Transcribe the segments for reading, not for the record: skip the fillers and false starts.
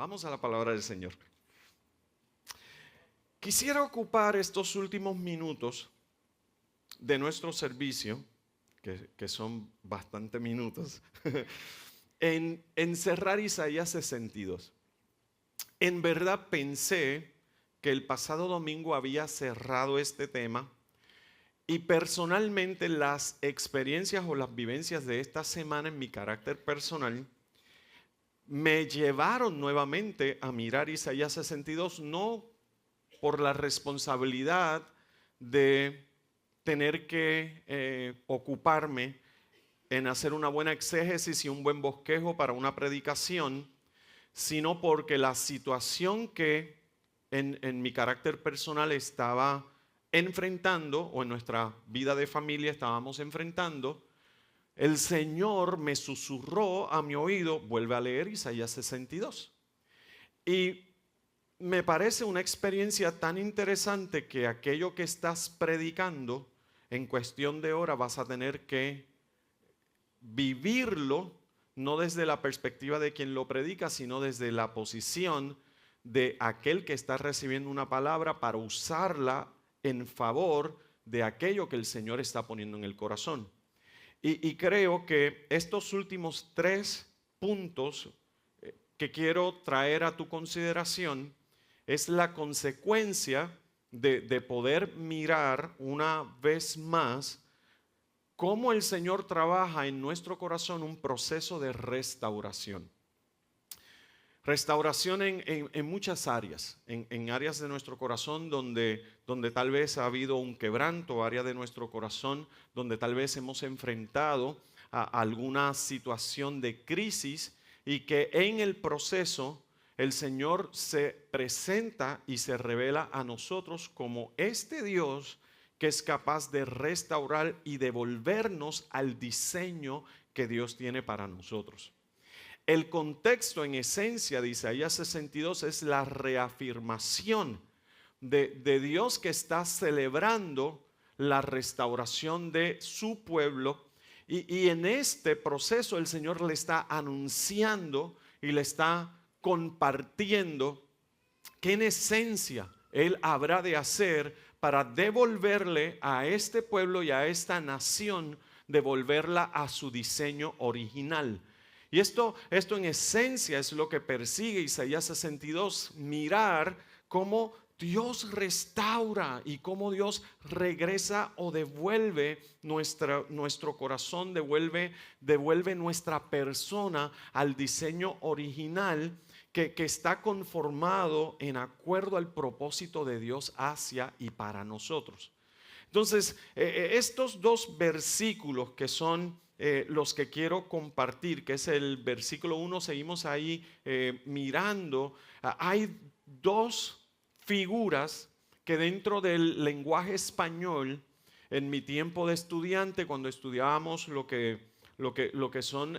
Vamos a la palabra del Señor. Quisiera ocupar estos últimos minutos de nuestro servicio, que son bastante minutos, en cerrar Isaías 62. En verdad pensé que el pasado domingo había cerrado este tema y personalmente las experiencias o las vivencias de esta semana en mi carácter personal me llevaron nuevamente a mirar Isaías 62, no por la responsabilidad de tener que ocuparme en hacer una buena exégesis y un buen bosquejo para una predicación, sino porque la situación que en mi carácter personal estaba enfrentando, o en nuestra vida de familia estábamos enfrentando, el Señor me susurró a mi oído, vuelve a leer Isaías 62. Y me parece una experiencia tan interesante que aquello que estás predicando, en cuestión de hora vas a tener que vivirlo, no desde la perspectiva de quien lo predica, sino desde la posición de aquel que está recibiendo una palabra para usarla en favor de aquello que el Señor está poniendo en el corazón. Y creo que estos últimos 3 puntos que quiero traer a tu consideración es la consecuencia de poder mirar una vez más cómo el Señor trabaja en nuestro corazón un proceso de restauración. Restauración en muchas áreas, en áreas de nuestro corazón donde tal vez ha habido un quebranto, área de nuestro corazón donde tal vez hemos enfrentado a alguna situación de crisis y que en el proceso el Señor se presenta y se revela a nosotros como este Dios que es capaz de restaurar y devolvernos al diseño que Dios tiene para nosotros. El contexto en esencia de Isaías 62 es la reafirmación de Dios que está celebrando la restauración de su pueblo y en este proceso el Señor le está anunciando y le está compartiendo qué en esencia Él habrá de hacer para devolverle a este pueblo y a esta nación, devolverla a su diseño original. Y esto en esencia es lo que persigue Isaías 62, mirar cómo Dios restaura y cómo Dios regresa o devuelve nuestro corazón, devuelve nuestra persona al diseño original que está conformado en acuerdo al propósito de Dios hacia y para nosotros. Entonces, estos 2 versículos que son los que quiero compartir, que es el versículo 1, seguimos ahí mirando. Hay 2 figuras que dentro del lenguaje español, en mi tiempo de estudiante, cuando estudiábamos lo que son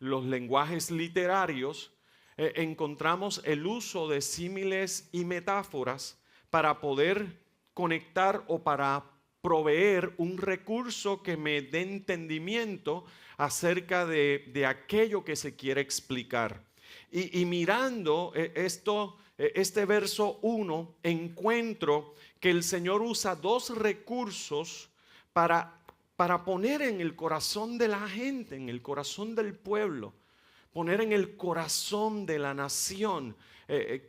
los lenguajes literarios, encontramos el uso de símiles y metáforas para poder conectar o para proveer un recurso que me dé entendimiento acerca de aquello que se quiere explicar. Y mirando este verso 1, encuentro que el Señor usa 2 recursos para poner en el corazón de la gente, en el corazón del pueblo, poner en el corazón de la nación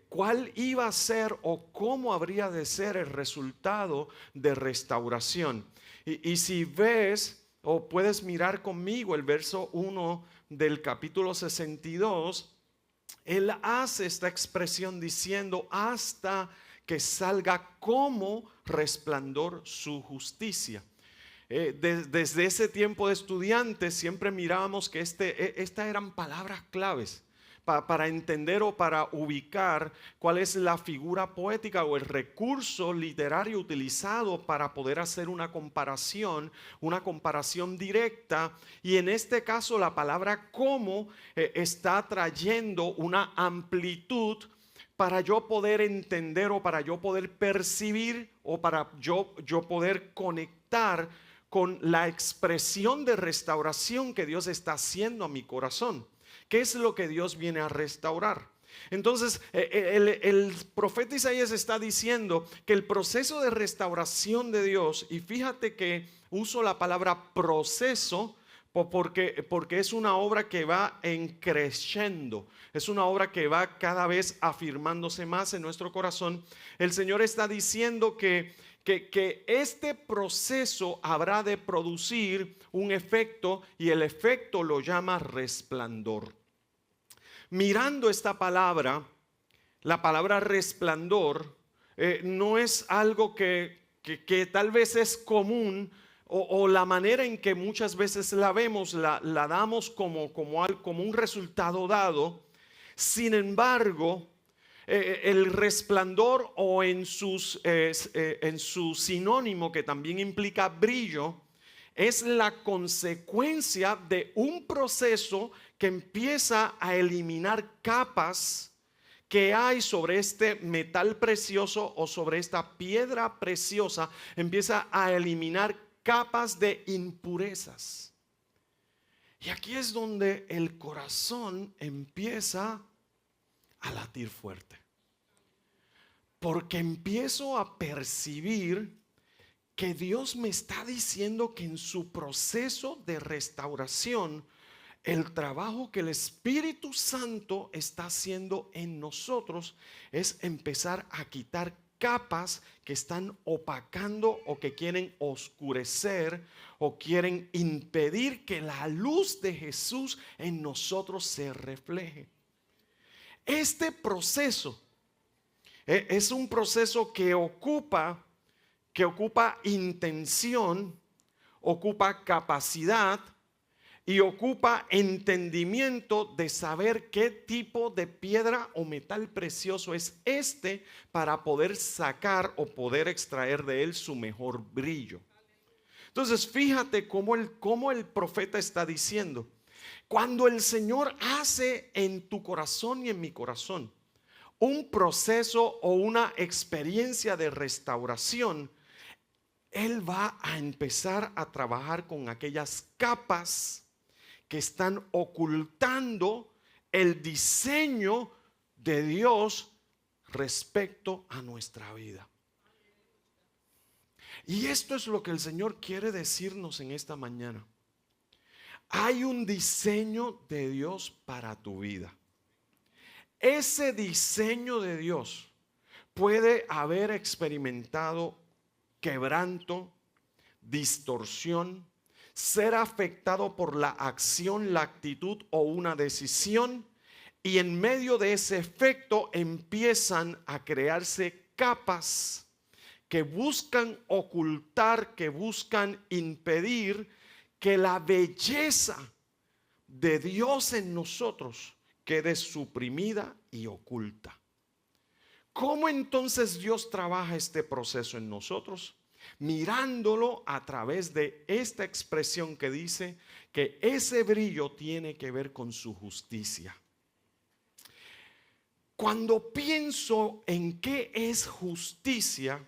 cuál iba a ser o cómo habría de ser el resultado de restauración. Y si ves o puedes mirar conmigo el verso 1 del capítulo 62, Él hace esta expresión diciendo hasta que salga como resplandor su justicia. Desde ese tiempo de estudiantes siempre mirábamos que estas eran palabras claves para entender o para ubicar cuál es la figura poética o el recurso literario utilizado para poder hacer una comparación directa. Y en este caso la palabra como está trayendo una amplitud para yo poder entender o para yo poder percibir o para yo poder conectar con la expresión de restauración que Dios está haciendo a mi corazón. ¿Qué es lo que Dios viene a restaurar? Entonces, el profeta Isaías está diciendo que el proceso de restauración de Dios, y fíjate que uso la palabra proceso porque es una obra que va en creciendo, es una obra que va cada vez afirmándose más en nuestro corazón. El Señor está diciendo que este proceso habrá de producir un efecto, y el efecto lo llama resplandor. Mirando esta palabra, la palabra resplandor, no es algo que tal vez es común, o la manera en que muchas veces la vemos, la damos como un resultado dado. Sin embargo, el resplandor, o en su sinónimo, que también implica brillo, es la consecuencia de un proceso que empieza a eliminar capas que hay sobre este metal precioso o sobre esta piedra preciosa. Empieza a eliminar capas de impurezas. Y aquí es donde el corazón empieza a latir fuerte, porque empiezo a percibir que Dios me está diciendo que en su proceso de restauración, el trabajo que el Espíritu Santo está haciendo en nosotros es empezar a quitar capas que están opacando, o que quieren oscurecer, o quieren impedir que la luz de Jesús en nosotros se refleje. Este proceso es un proceso que ocupa intención, ocupa capacidad y ocupa entendimiento de saber qué tipo de piedra o metal precioso es este, para poder sacar o poder extraer de él su mejor brillo. Entonces fíjate cómo el profeta está diciendo: cuando el Señor hace en tu corazón y en mi corazón un proceso o una experiencia de restauración, Él va a empezar a trabajar con aquellas capas que están ocultando el diseño de Dios respecto a nuestra vida. Y esto es lo que el Señor quiere decirnos en esta mañana. Hay un diseño de Dios para tu vida. Ese diseño de Dios puede haber experimentado quebranto, distorsión, ser afectado por la acción, la actitud o una decisión, y en medio de ese efecto empiezan a crearse capas que buscan ocultar, que buscan impedir que la belleza de Dios en nosotros quede suprimida y oculta. ¿Cómo entonces Dios trabaja este proceso en nosotros? Mirándolo a través de esta expresión que dice que ese brillo tiene que ver con su justicia. Cuando pienso en qué es justicia,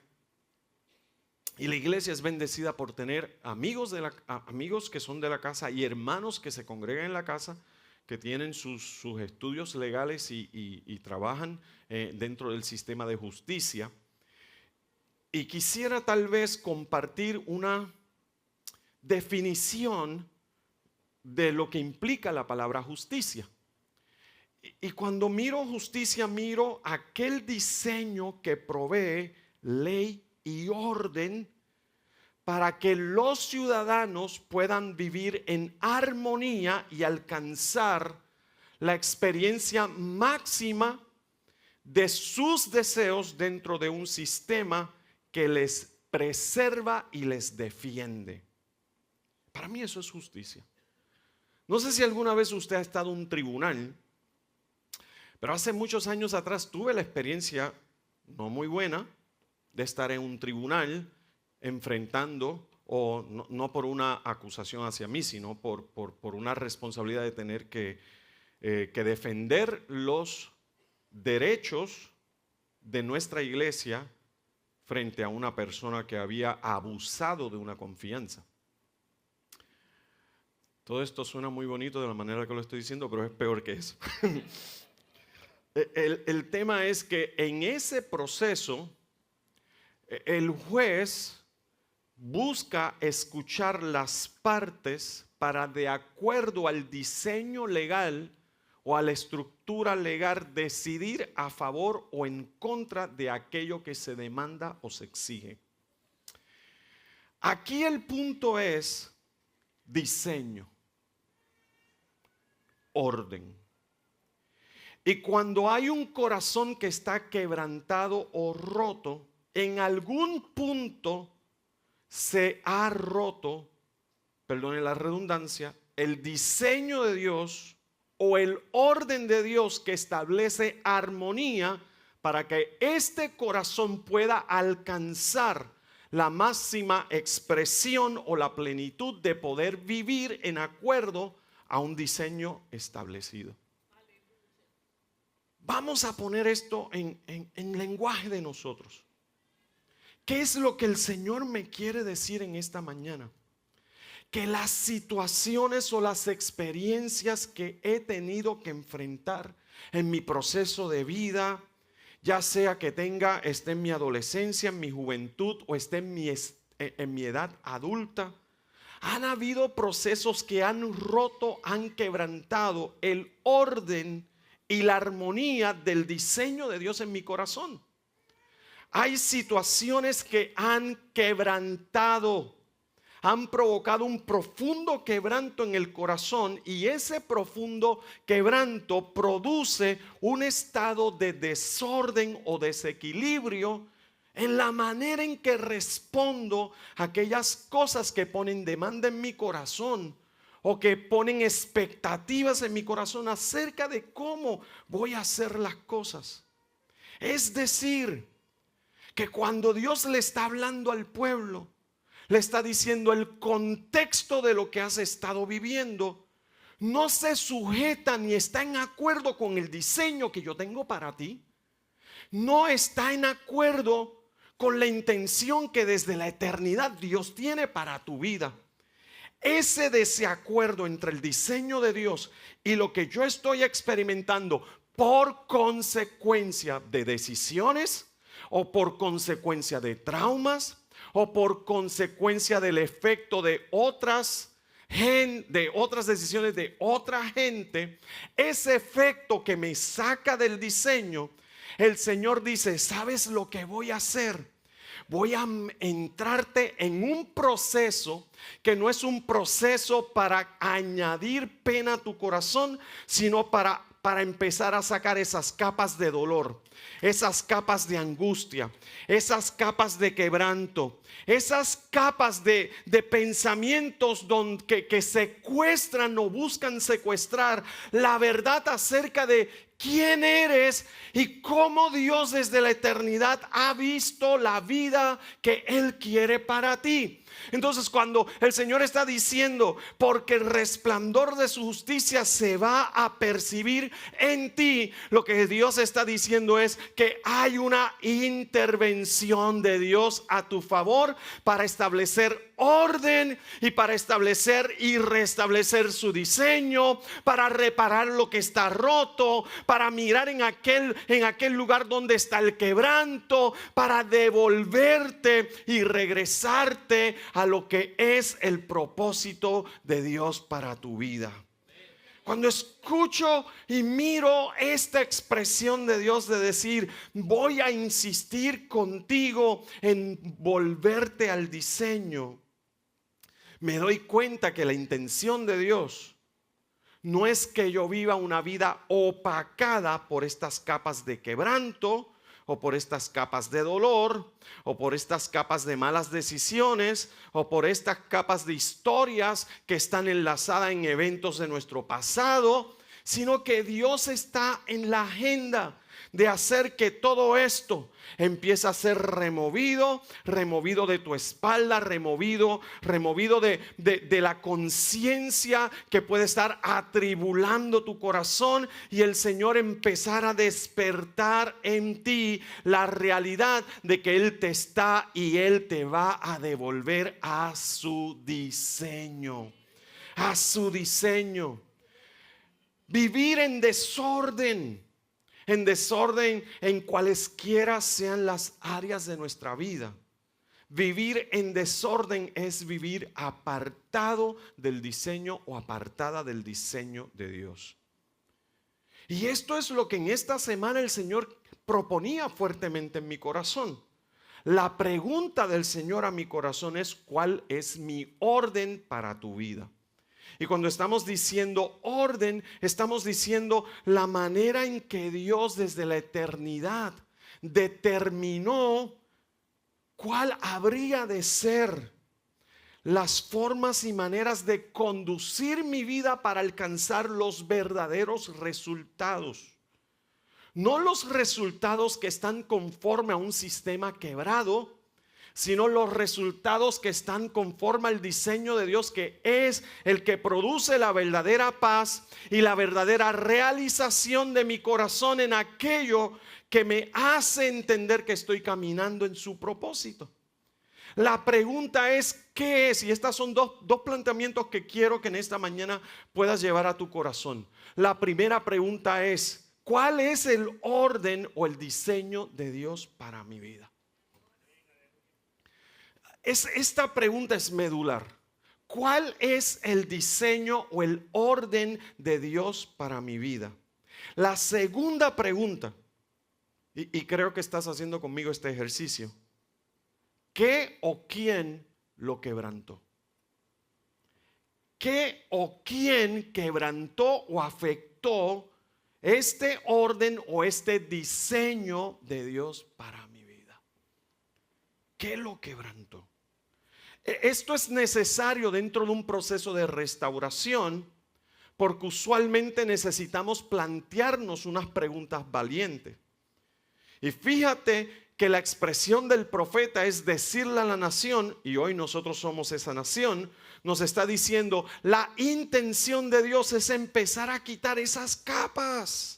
y la iglesia es bendecida por tener amigos que son de la casa y hermanos que se congregan en la casa, que tienen sus estudios legales y trabajan dentro del sistema de justicia. Y quisiera tal vez compartir una definición de lo que implica la palabra justicia. Y cuando miro justicia, miro aquel diseño que provee ley y orden para que los ciudadanos puedan vivir en armonía y alcanzar la experiencia máxima de sus deseos dentro de un sistema que les preserva y les defiende. Para mí eso es justicia. No sé si alguna vez usted ha estado en un tribunal, pero hace muchos años atrás tuve la experiencia no muy buena de estar en un tribunal enfrentando, o no por una acusación hacia mí, sino por una responsabilidad de tener que defender los derechos de nuestra iglesia frente a una persona que había abusado de una confianza. Todo esto suena muy bonito de la manera que lo estoy diciendo, pero es peor que eso. El tema es que en ese proceso el juez busca escuchar las partes para, de acuerdo al diseño legal o a la estructura legal, decidir a favor o en contra de aquello que se demanda o se exige. Aquí el punto es diseño, orden. Y cuando hay un corazón que está quebrantado o roto, en algún punto se ha roto, perdone la redundancia, el diseño de Dios o el orden de Dios que establece armonía para que este corazón pueda alcanzar la máxima expresión o la plenitud de poder vivir en acuerdo a un diseño establecido. Vamos a poner esto en lenguaje de nosotros. ¿Qué es lo que el Señor me quiere decir en esta mañana? Que las situaciones o las experiencias que he tenido que enfrentar en mi proceso de vida, ya sea que esté en mi adolescencia, en mi juventud o esté en mi edad adulta, han habido procesos que han roto, han quebrantado el orden y la armonía del diseño de Dios en mi corazón. Hay situaciones que han quebrantado, han provocado un profundo quebranto en el corazón, y ese profundo quebranto produce un estado de desorden o desequilibrio en la manera en que respondo a aquellas cosas que ponen demanda en mi corazón o que ponen expectativas en mi corazón acerca de cómo voy a hacer las cosas. Es decir, que cuando Dios le está hablando al pueblo, le está diciendo el contexto de lo que has estado viviendo, no se sujeta ni está en acuerdo con el diseño que yo tengo para ti. No está en acuerdo con la intención que desde la eternidad Dios tiene para tu vida. Ese desacuerdo entre el diseño de Dios y lo que yo estoy experimentando por consecuencia de decisiones o por consecuencia de traumas o por consecuencia del efecto de otras decisiones de otra gente, ese efecto que me saca del diseño, el Señor dice: ¿sabes lo que voy a hacer? Voy a entrarte en un proceso que no es un proceso para añadir pena a tu corazón, sino para empezar a sacar esas capas de dolor, esas capas de angustia, esas capas de quebranto, esas capas de pensamientos que secuestran o buscan secuestrar la verdad acerca de quién eres y cómo Dios desde la eternidad ha visto la vida que Él quiere para ti. Entonces, cuando el Señor está diciendo, porque el resplandor de su justicia se va a percibir en ti, lo que Dios está diciendo es que hay una intervención de Dios a tu favor para establecer orden y para establecer y restablecer su diseño, para reparar lo que está roto, para mirar en aquel lugar donde está el quebranto, para devolverte y regresarte a lo que es el propósito de Dios para tu vida. Cuando escucho y miro esta expresión de Dios de decir: voy a insistir contigo en volverte al diseño, me doy cuenta que la intención de Dios no es que yo viva una vida opacada por estas capas de quebranto, o por estas capas de dolor, o por estas capas de malas decisiones, o por estas capas de historias que están enlazadas en eventos de nuestro pasado, sino que Dios está en la agenda de hacer que todo esto empiece a ser removido de tu espalda, removido de la conciencia que puede estar atribulando tu corazón, y el Señor empezar a despertar en ti la realidad de que Él te está y Él te va a devolver a su diseño, Vivir en desorden, en desorden en cualesquiera sean las áreas de nuestra vida. Vivir en desorden es vivir apartado del diseño o apartada del diseño de Dios. Y esto es lo que en esta semana el Señor proponía fuertemente en mi corazón. La pregunta del Señor a mi corazón es: ¿cuál es mi orden para tu vida? Y cuando estamos diciendo orden, estamos diciendo la manera en que Dios desde la eternidad determinó cuál habría de ser las formas y maneras de conducir mi vida para alcanzar los verdaderos resultados. No los resultados que están conforme a un sistema quebrado, sino los resultados que están conforme al diseño de Dios, que es el que produce la verdadera paz y la verdadera realización de mi corazón en aquello que me hace entender que estoy caminando en su propósito. La pregunta es: ¿qué es? Y estas son dos planteamientos que quiero que en esta mañana puedas llevar a tu corazón. La primera pregunta es: ¿cuál es el orden o el diseño de Dios para mi vida? Esta pregunta es medular. ¿Cuál es el diseño o el orden de Dios para mi vida? La segunda pregunta, y creo que estás haciendo conmigo este ejercicio: ¿qué o quién lo quebrantó? ¿Qué o quién quebrantó o afectó este orden o este diseño de Dios para mi vida? ¿Qué lo quebrantó? Esto es necesario dentro de un proceso de restauración, porque usualmente necesitamos plantearnos unas preguntas valientes. Y fíjate que la expresión del profeta es decirle a la nación, y hoy nosotros somos esa nación, nos está diciendo: la intención de Dios es empezar a quitar esas capas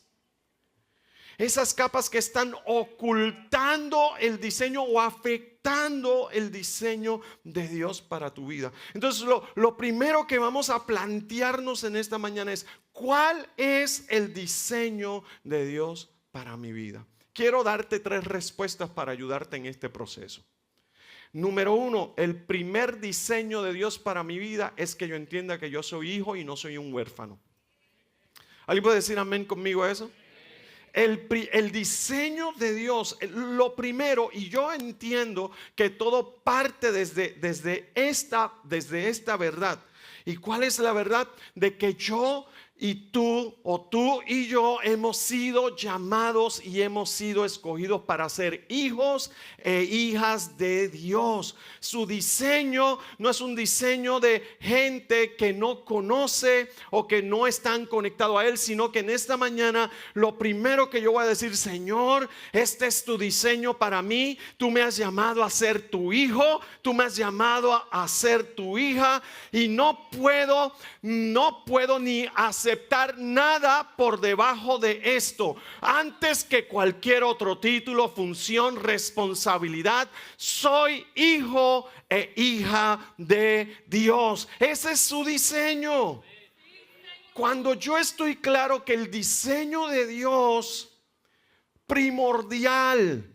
que están ocultando el diseño o afectando el diseño de Dios para tu vida. Entonces lo primero que vamos a plantearnos en esta mañana es: ¿cuál es el diseño de Dios para mi vida? Quiero darte 3 respuestas para ayudarte en este proceso. Número 1, el primer diseño de Dios para mi vida es que yo entienda que yo soy hijo y no soy un huérfano. ¿Alguien puede decir amén conmigo a eso? El diseño de Dios, lo primero, y yo entiendo que todo parte desde esta verdad. ¿Y cuál es la verdad? De que yo y tú, o tú y yo, hemos sido llamados y hemos sido escogidos para ser hijos e hijas de Dios. Su diseño no es un diseño de gente que no conoce o que no están conectados a Él, sino que en esta mañana lo primero que yo voy a decir: Señor, este es tu diseño para mí. Tú me has llamado a ser tu hijo, tú me has llamado a ser tu hija, y no puedo ni aceptar nada por debajo de esto. Antes que cualquier otro título, función, responsabilidad, soy hijo e hija de Dios. Ese es su diseño. Cuando yo estoy claro que el diseño de Dios primordial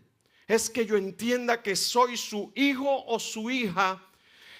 es que yo entienda que soy su hijo o su hija,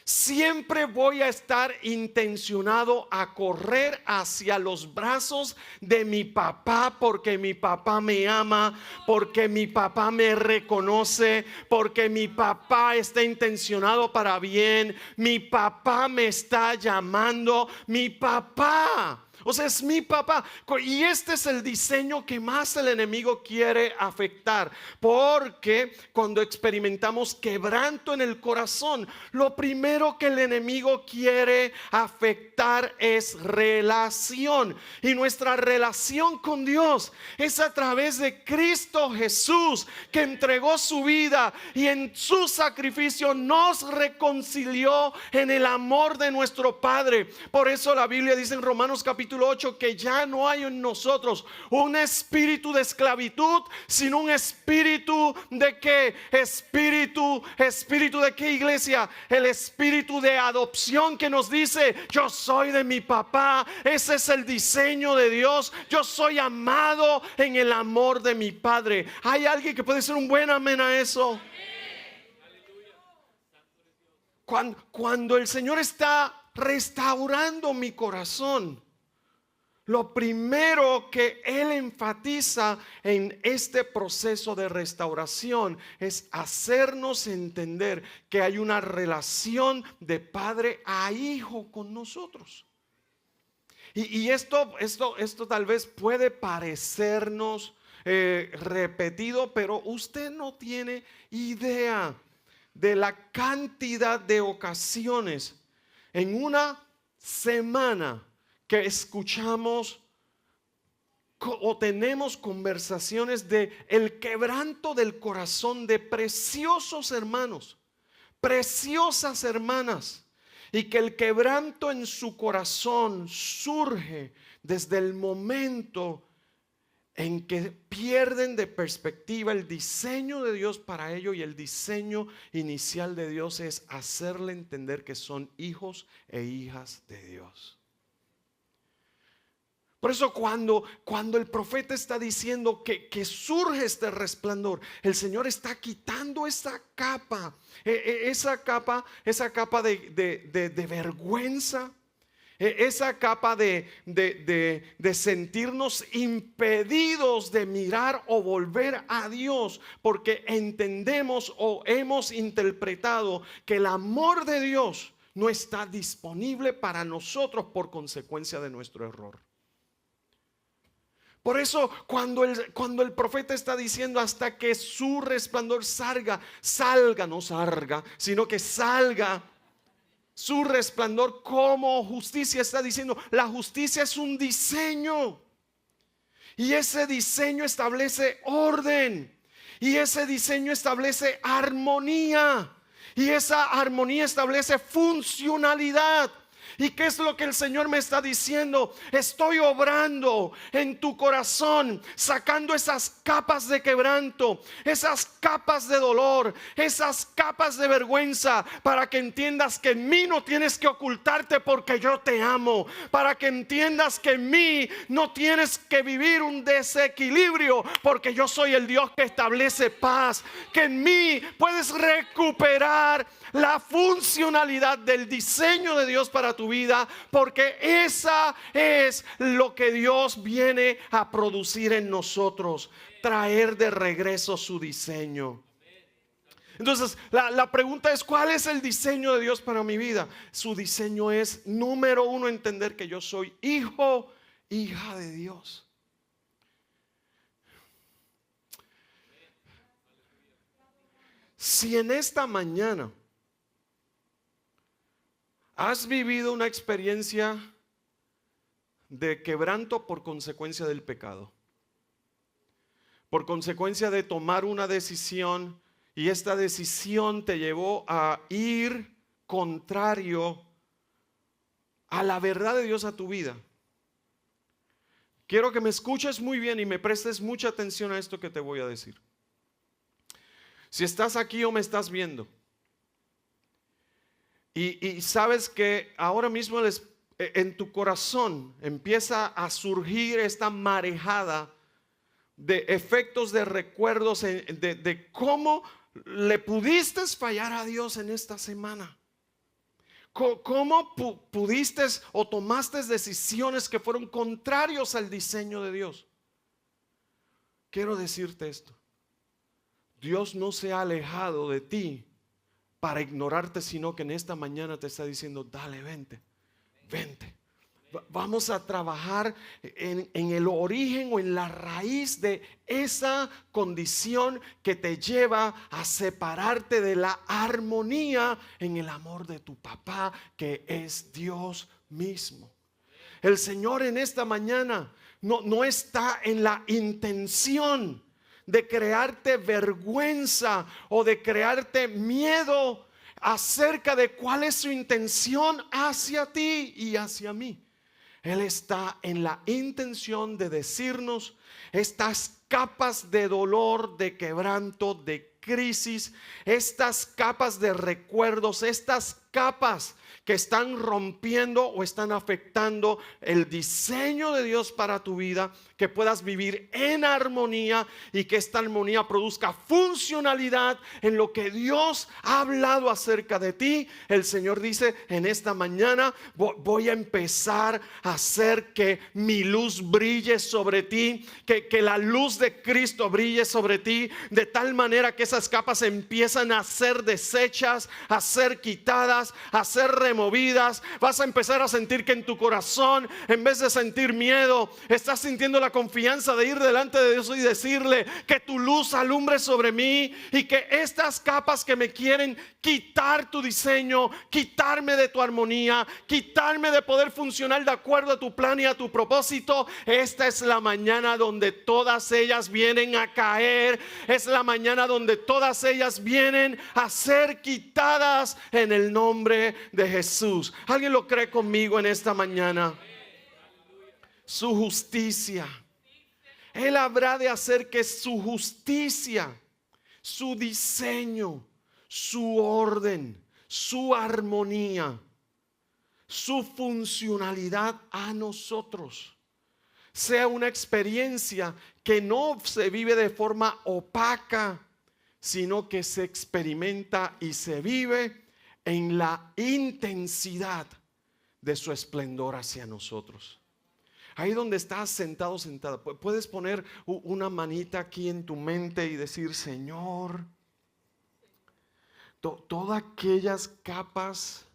siempre voy a estar intencionado a correr hacia los brazos de mi papá, porque mi papá me ama, porque mi papá me reconoce, porque mi papá está intencionado para bien, mi papá me está llamando, mi papá. O sea, es mi papá. Y este es el diseño que más el enemigo quiere afectar. Porque cuando experimentamos quebranto en el corazón, lo primero que el enemigo quiere afectar es relación. Y nuestra relación con Dios es a través de Cristo Jesús, que entregó su vida y en su sacrificio nos reconcilió en el amor de nuestro Padre. Por eso la Biblia dice en Romanos capítulo capítulo 8 que ya no hay en nosotros un espíritu de esclavitud, sino un espíritu de qué, espíritu de qué, iglesia, el espíritu de adopción que nos dice: yo soy de mi papá. Ese es el diseño de Dios. Yo soy amado en el amor de mi Padre. ¿Hay alguien que puede decir un buen amén a eso? Cuando el Señor está restaurando mi corazón, lo primero que Él enfatiza en este proceso de restauración es hacernos entender que hay una relación de padre a hijo con nosotros. Y esto tal vez puede parecernos repetido, pero usted no tiene idea de la cantidad de ocasiones en una semana que escuchamos o tenemos conversaciones de el quebranto del corazón de preciosos hermanos, preciosas hermanas, y que el quebranto en su corazón surge desde el momento en que pierden de perspectiva el diseño de Dios para ellos, y el diseño inicial de Dios es hacerle entender que son hijos e hijas de Dios. Por eso cuando el profeta está diciendo que surge este resplandor, el Señor está quitando esa capa, esa capa de vergüenza, esa capa de sentirnos impedidos de mirar o volver a Dios, porque entendemos o hemos interpretado que el amor de Dios no está disponible para nosotros por consecuencia de nuestro error. Por eso cuando el profeta está diciendo hasta que su resplandor salga, no salga, sino que salga su resplandor como justicia, está diciendo, la justicia es un diseño, y ese diseño establece orden, y ese diseño establece armonía, y esa armonía establece funcionalidad. ¿Y qué es lo que el Señor me está diciendo? Estoy obrando en tu corazón, sacando esas capas de quebranto, esas capas de dolor, esas capas de vergüenza, para que entiendas que en mí no tienes que ocultarte porque yo te amo, para que entiendas que en mí no tienes que vivir un desequilibrio porque yo soy el Dios que establece paz, que en mí puedes recuperar la funcionalidad del diseño de Dios para tu vida, porque esa es lo que Dios viene a producir en nosotros, traer de regreso su diseño. Entonces la pregunta es: ¿cuál es el diseño de Dios para mi vida? Su diseño es, número uno, entender que yo soy hijo, hija de Dios. Si en esta mañana has vivido una experiencia de quebranto por consecuencia del pecado, por consecuencia de tomar una decisión, y esta decisión te llevó a ir contrario a la verdad de Dios a tu vida, quiero que me escuches muy bien y me prestes mucha atención a esto que te voy a decir. Si estás aquí o me estás viendo y sabes que ahora mismo en tu corazón empieza a surgir esta marejada de efectos, de recuerdos, de cómo le pudiste fallar a Dios en esta semana, cómo pudiste o tomaste decisiones que fueron contrarios al diseño de Dios. Quiero decirte esto: Dios no se ha alejado de ti para ignorarte, sino que en esta mañana te está diciendo: dale, vente. Vamos a trabajar en el origen o en la raíz de esa condición que te lleva a separarte de la armonía en el amor de tu papá, que es Dios mismo. El Señor en esta mañana no está en la intención de crearte vergüenza o de crearte miedo acerca de cuál es su intención hacia ti y hacia mí. Él está en la intención de decirnos estas capas de dolor, de quebranto, de crisis, estas capas de recuerdos, estas capas que están rompiendo o están afectando el diseño de Dios para tu vida, que puedas vivir en armonía y que esta armonía produzca funcionalidad en lo que Dios ha hablado acerca de ti. El Señor dice: en esta mañana voy a empezar a hacer que mi luz brille sobre ti, que la luz de Cristo brille sobre ti, de tal manera que esas capas empiezan a ser deshechas, a ser quitadas, a ser removidas. Vas a empezar a sentir que en tu corazón, en vez de sentir miedo, estás sintiendo la confianza de ir delante de Dios y decirle: que tu luz alumbre sobre mí, y que estas capas que me quieren quitar tu diseño, quitarme de tu armonía, quitarme de poder funcionar de acuerdo a tu plan y a tu propósito, esta es la mañana donde todas ellas vienen a caer. Es la mañana donde todas ellas vienen a ser quitadas en el nombre de Jesús. ¿Alguien lo cree conmigo en esta mañana? Su justicia. Él habrá de hacer que su justicia, su diseño, su orden, su armonía, su funcionalidad a nosotros sea una experiencia que no se vive de forma opaca, sino que se experimenta y se vive en la intensidad de su esplendor hacia nosotros. Ahí donde estás sentado, sentada, puedes poner una manita aquí en tu mente y decir: Señor, todas aquellas capas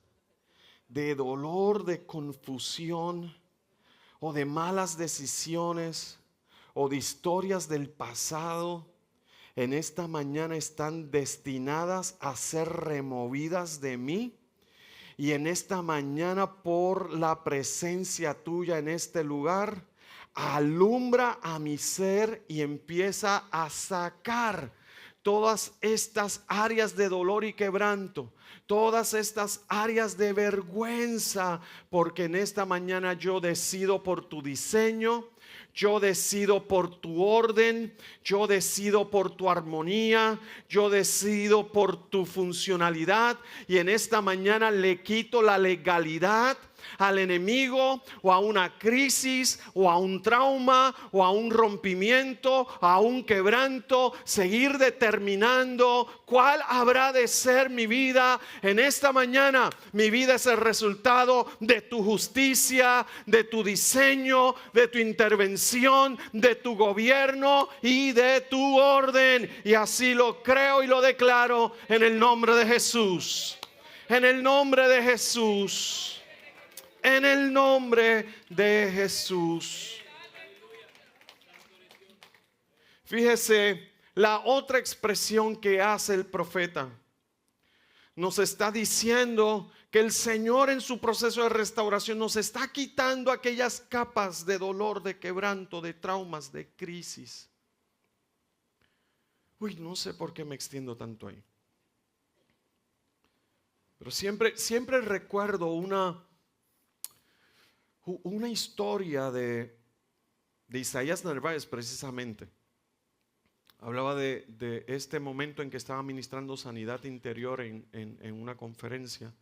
de dolor, de confusión, o de malas decisiones, o de historias del pasado, en esta mañana están destinadas a ser removidas de mí. Y en esta mañana, por la presencia tuya en este lugar, alumbra a mi ser y empieza a sacar todas estas áreas de dolor y quebranto, todas estas áreas de vergüenza, porque en esta mañana yo decido por tu diseño, yo decido por tu orden, yo decido por tu armonía, yo decido por tu funcionalidad. Y en esta mañana le quito la legalidad al enemigo, o a una crisis, o a un trauma, o a un rompimiento, a un quebranto. Seguir determinando cuál habrá de ser mi vida en esta mañana. Mi vida es el resultado de tu justicia, de tu diseño, de tu intervención, de tu gobierno y de tu orden. Y así lo creo y lo declaro en el nombre de Jesús. En el nombre de Jesús. En el nombre de Jesús. Fíjese, la otra expresión que hace el profeta nos está diciendo que el Señor, en su proceso de restauración, nos está quitando aquellas capas de dolor, de quebranto, de traumas, de crisis. Uy, no sé por qué me extiendo tanto ahí. Pero siempre recuerdo una historia de Isaías Narváez, precisamente. Hablaba de este momento en que estaba ministrando sanidad interior en una conferencia,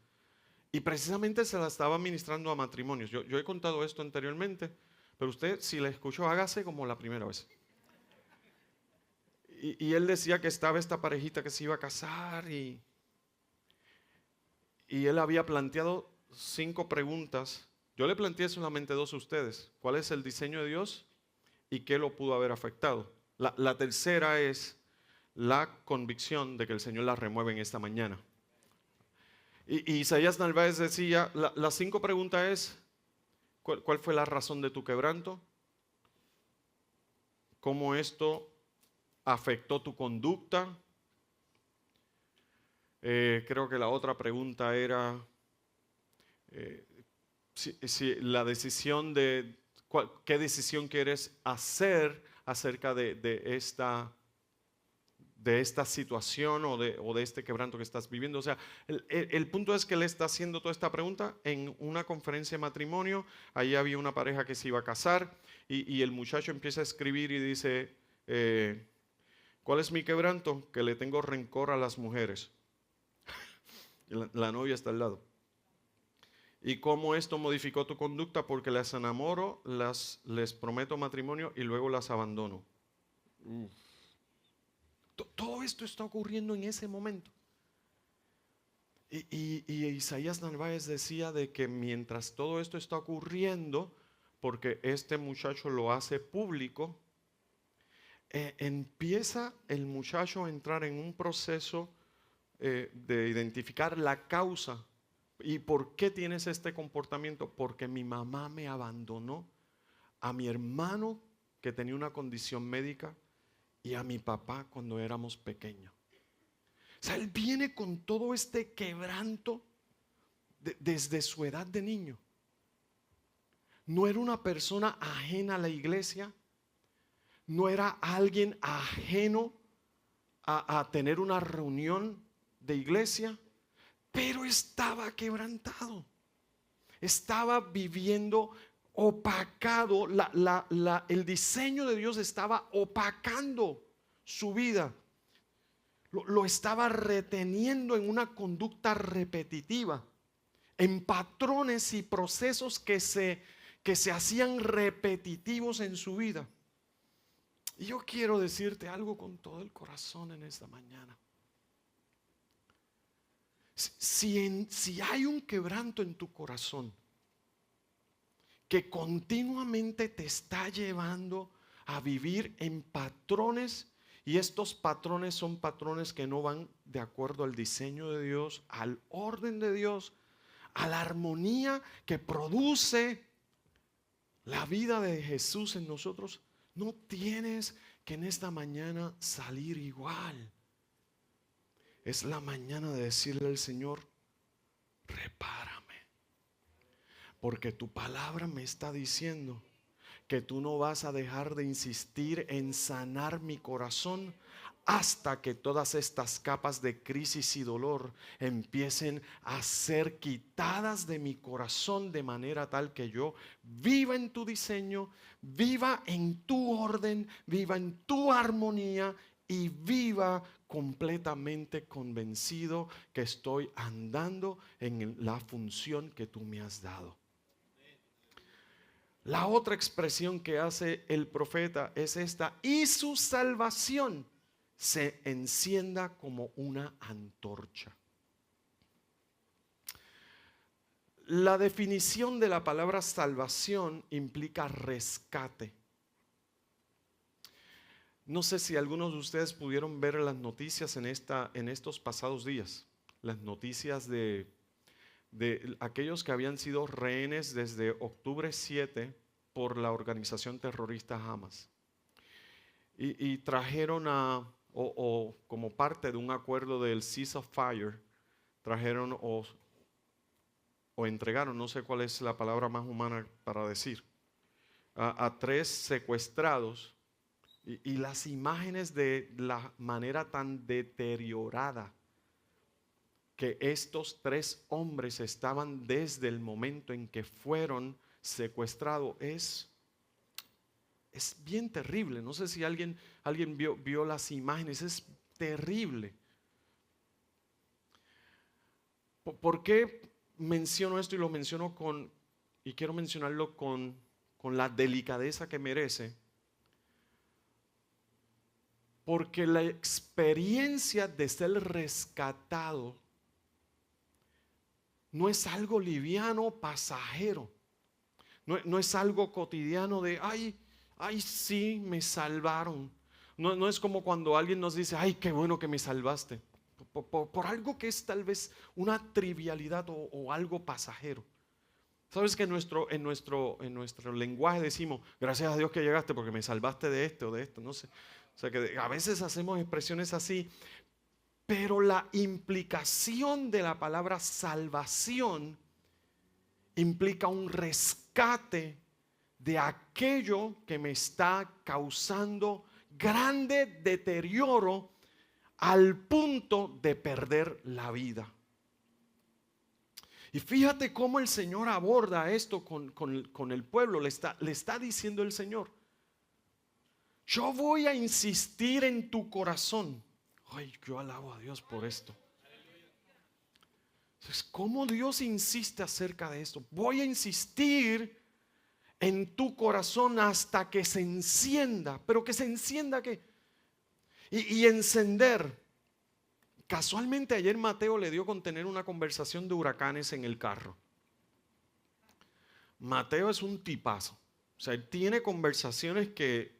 y precisamente se la estaba ministrando a matrimonios. Yo he contado esto anteriormente, pero usted, si la escuchó, hágase como la primera vez. Y él decía que estaba esta parejita que se iba a casar, y él había planteado 5 preguntas. Yo le planteé solamente 2 a ustedes. ¿Cuál es el diseño de Dios y qué lo pudo haber afectado? La tercera es la convicción de que el Señor la remueve en esta mañana. Y Isaías Narváez decía, las 5 preguntas es: ¿cuál fue la razón de tu quebranto? ¿Cómo esto afectó tu conducta? Creo que la otra pregunta era si la decisión de qué decisión quieres hacer acerca de de esta situación o de este quebranto que estás viviendo. O sea, el punto es que él está haciendo toda esta pregunta en una conferencia de matrimonio. Ahí había una pareja que se iba a casar y el muchacho empieza a escribir y dice, ¿cuál es mi quebranto? Que le tengo rencor a las mujeres. Y la novia está al lado. ¿Y cómo esto modificó tu conducta? Porque las enamoro, les prometo matrimonio y luego las abandono. Todo esto está ocurriendo en ese momento. Y Isaías Narváez decía de que mientras todo esto está ocurriendo, porque este muchacho lo hace público, empieza el muchacho a entrar en un proceso de identificar la causa. ¿Y por qué tienes este comportamiento? Porque mi mamá me abandonó, a mi hermano que tenía una condición médica y a mi papá cuando éramos pequeños. O sea, él viene con todo este quebranto desde su edad de niño. No era una persona ajena a la iglesia, no era alguien ajeno a tener una reunión de iglesia, pero estaba quebrantado, estaba viviendo opacado, el diseño de Dios estaba opacando su vida, lo estaba reteniendo en una conducta repetitiva, en patrones y procesos que se hacían repetitivos en su vida. Y yo quiero decirte algo con todo el corazón en esta mañana. Si hay un quebranto en tu corazón que continuamente te está llevando a vivir en patrones, y estos patrones son patrones que no van de acuerdo al diseño de Dios, al orden de Dios, a la armonía que produce la vida de Jesús en nosotros, no tienes que en esta mañana salir igual. Es la mañana de decirle al Señor, repárame, porque tu palabra me está diciendo que tú no vas a dejar de insistir en sanar mi corazón hasta que todas estas capas de crisis y dolor empiecen a ser quitadas de mi corazón, de manera tal que yo viva en tu diseño, viva en tu orden, viva en tu armonía y viva completamente convencido que estoy andando en la función que tú me has dado. La otra expresión que hace el profeta es esta: y su salvación se encienda como una antorcha. La definición de la palabra salvación implica rescate. No sé si algunos de ustedes pudieron ver las noticias en estos pasados días, las noticias de aquellos que habían sido rehenes desde octubre 7 por la organización terrorista Hamas. Y trajeron o como parte de un acuerdo del ceasefire, trajeron o entregaron, no sé cuál es la palabra más humana para decir, a 3 secuestrados. Y las imágenes de la manera tan deteriorada que estos 3 hombres estaban desde el momento en que fueron secuestrados es bien terrible. No sé si alguien vio las imágenes, es terrible. ¿Por qué menciono esto? Y lo menciono y quiero mencionarlo con la delicadeza que merece. Porque la experiencia de ser rescatado no es algo liviano, pasajero. No es algo cotidiano de, ay, sí, me salvaron. No es como cuando alguien nos dice, ay, qué bueno que me salvaste. Por algo que es tal vez una trivialidad o algo pasajero. Sabes que en nuestro lenguaje decimos, gracias a Dios que llegaste porque me salvaste de esto o de esto, no sé. O sea que a veces hacemos expresiones así, pero la implicación de la palabra salvación implica un rescate de aquello que me está causando grande deterioro al punto de perder la vida. Y fíjate cómo el Señor aborda esto con el pueblo. Le está diciendo el Señor: yo voy a insistir en tu corazón. Ay, yo alabo a Dios por esto. Entonces, ¿cómo Dios insiste acerca de esto? Voy a insistir en tu corazón hasta que se encienda. ¿Pero que se encienda qué? Y encender. Casualmente ayer Mateo le dio con tener una conversación de huracanes en el carro. Mateo es un tipazo. O sea, él tiene conversaciones que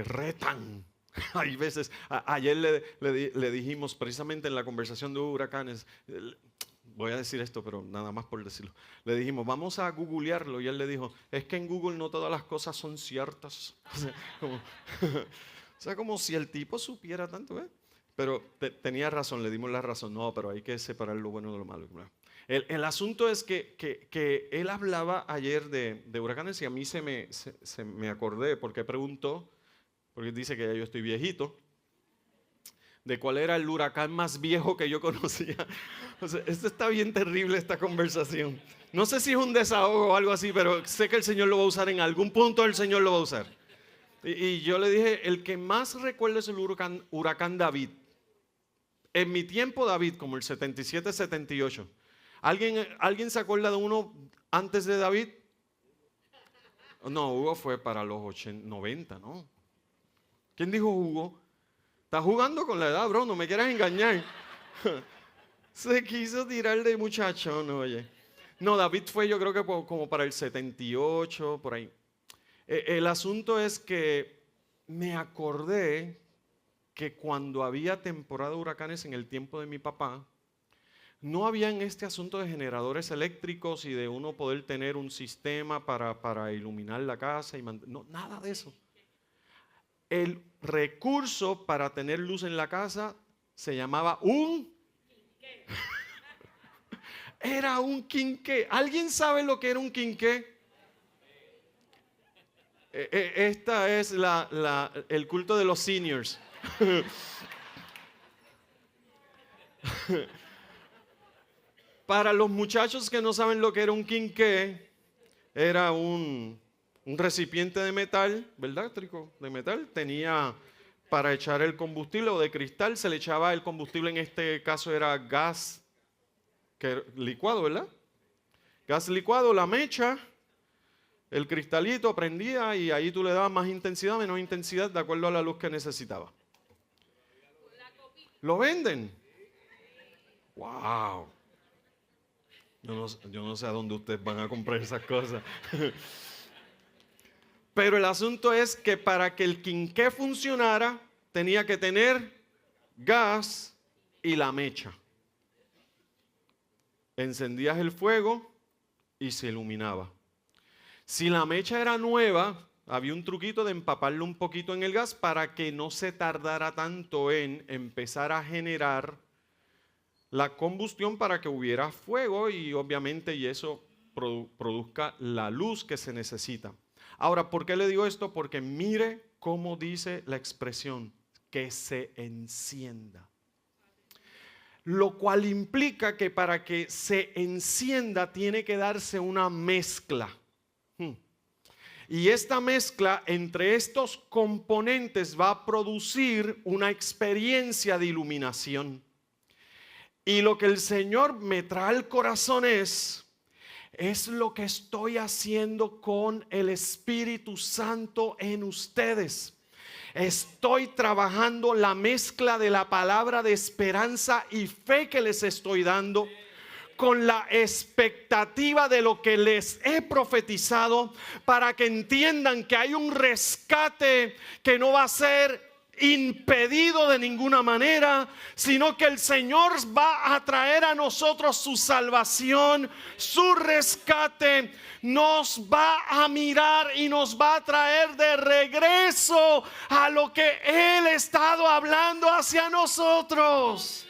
retan. Hay veces, ayer le dijimos precisamente en la conversación de huracanes, voy a decir esto, pero nada más por decirlo. Le dijimos, vamos a googlearlo, y él le dijo, es que en Google no todas las cosas son ciertas. O sea, como si el tipo supiera tanto, ¿eh? Pero tenía razón, le dimos la razón. No, pero hay que separar lo bueno de lo malo. El asunto es que él hablaba ayer de huracanes, y a mí se me acordé porque preguntó, porque dice que ya yo estoy viejito, de cuál era el huracán más viejo que yo conocía. O sea, esto está bien terrible, esta conversación. No sé si es un desahogo o algo así, pero sé que el Señor lo va a usar en algún punto, el Señor lo va a usar. Y yo le dije, el que más recuerdo es el huracán David. En mi tiempo, David, como el 77, 78. ¿Alguien se acuerda de uno antes de David? No, Hugo fue para los 90, ¿no? ¿Quién dijo Hugo? Estás jugando con la edad, bro, no me quieras engañar. Se quiso tirar de muchacho, no, oye. No, David fue, yo creo que como para el 78, por ahí. El asunto es que me acordé que cuando había temporada de huracanes en el tiempo de mi papá, no habían este asunto de generadores eléctricos y de uno poder tener un sistema para iluminar la casa. No, nada de eso. El recurso para tener luz en la casa se llamaba un quinqué. Era un quinqué. ¿Alguien sabe lo que era un quinqué? Esta es el culto de los seniors. Para los muchachos que no saben lo que era un quinqué, era un recipiente de metal, ¿verdad, Trico? De metal. Tenía para echar el combustible, o de cristal, se le echaba el combustible, en este caso era gas licuado, ¿verdad? Gas licuado, la mecha, el cristalito prendía, y ahí tú le dabas más intensidad, menos intensidad, de acuerdo a la luz que necesitaba. ¿Lo venden? ¡Wow! Yo no sé a dónde ustedes van a comprar esas cosas. Pero el asunto es que para que el quinqué funcionara, tenía que tener gas y la mecha. Encendías el fuego y se iluminaba. Si la mecha era nueva, había un truquito de empaparlo un poquito en el gas para que no se tardara tanto en empezar a generar la combustión, para que hubiera fuego y obviamente eso produzca la luz que se necesita. Ahora, ¿por qué le digo esto? Porque mire cómo dice la expresión, que se encienda. Lo cual implica que para que se encienda tiene que darse una mezcla. Y esta mezcla entre estos componentes va a producir una experiencia de iluminación. Y lo que el Señor me trae al corazón es lo que estoy haciendo con el Espíritu Santo en ustedes. Estoy trabajando la mezcla de la palabra de esperanza y fe que les estoy dando, con la expectativa de lo que les he profetizado, para que entiendan que hay un rescate que no va a ser impedido de ninguna manera, sino que el Señor va a traer a nosotros su salvación, su rescate, nos va a mirar y nos va a traer de regreso a lo que Él ha estado hablando hacia nosotros.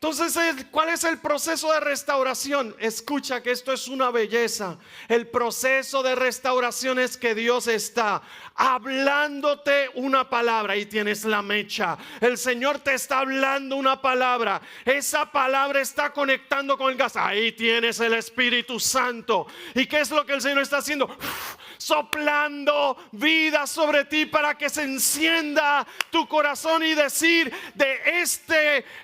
Entonces, ¿cuál es el proceso de restauración? Escucha que esto es una belleza. El proceso de restauración es que Dios está hablándote una palabra y tienes la mecha. El Señor te está hablando una palabra. Esa palabra está conectando con el gas. Ahí tienes el Espíritu Santo. ¿Y qué es lo que el Señor está haciendo? Soplando vida sobre ti para que se encienda tu corazón y decir: de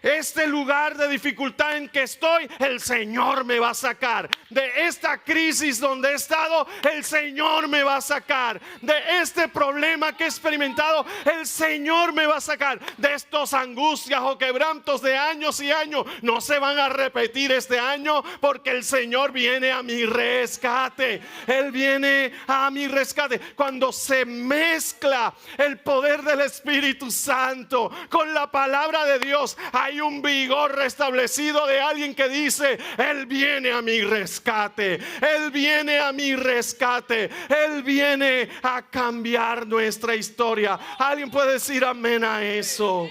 este lugar de dificultad en que estoy, el Señor me va a sacar. De esta crisis donde he estado, el Señor me va a sacar. De este problema que he experimentado, el Señor me va a sacar. De estos angustias o quebrantos de años y años, no se van a repetir este año, porque el Señor viene a mi rescate. Él viene a mi rescate. Cuando se mezcla el poder del Espíritu Santo con la palabra de Dios, hay un vigor restablecido de alguien que dice: Él viene a mi rescate, Él viene a mi rescate, Él viene a cambiar nuestra historia. ¿Alguien puede decir amén a eso?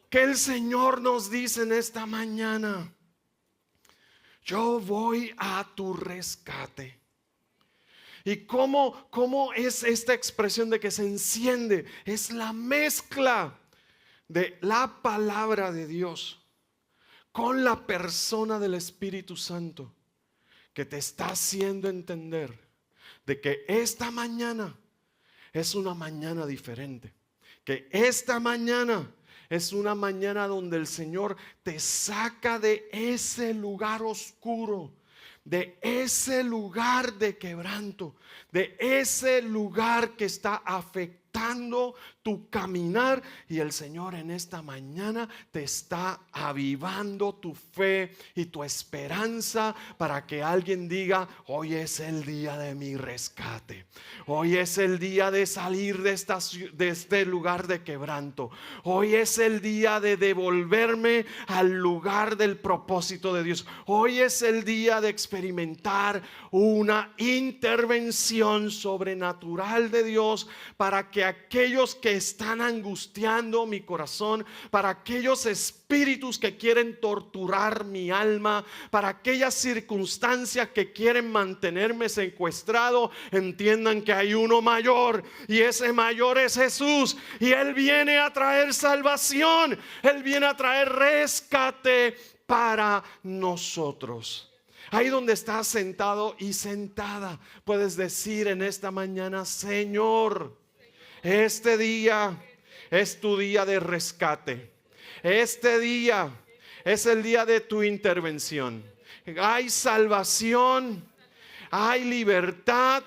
Que el Señor nos dice en esta mañana: yo voy a tu rescate. ¿Y cómo es esta expresión de que se enciende? Es la mezcla de la palabra de Dios con la persona del Espíritu Santo, que te está haciendo entender de que esta mañana es una mañana diferente, que esta mañana es una mañana donde el Señor te saca de ese lugar oscuro, de ese lugar de quebranto, de ese lugar que está afectando tu caminar, y el Señor en esta mañana te está avivando tu fe y tu esperanza para que alguien diga: hoy es el día de mi rescate, hoy es el día de salir de este lugar de quebranto, hoy es el día de devolverme al lugar del propósito de Dios, hoy es el día de experimentar una intervención sobrenatural de Dios para que aquellos que están angustiando mi corazón, para aquellos espíritus que quieren torturar mi alma, para aquellas circunstancias que quieren mantenerme secuestrado, entiendan que hay uno mayor, y ese mayor es Jesús, y Él viene a traer salvación, Él viene a traer rescate para nosotros. Ahí donde estás sentado y sentada, puedes decir en esta mañana: Señor, este día es tu día de rescate. Este día es el día de tu intervención. Hay salvación, hay libertad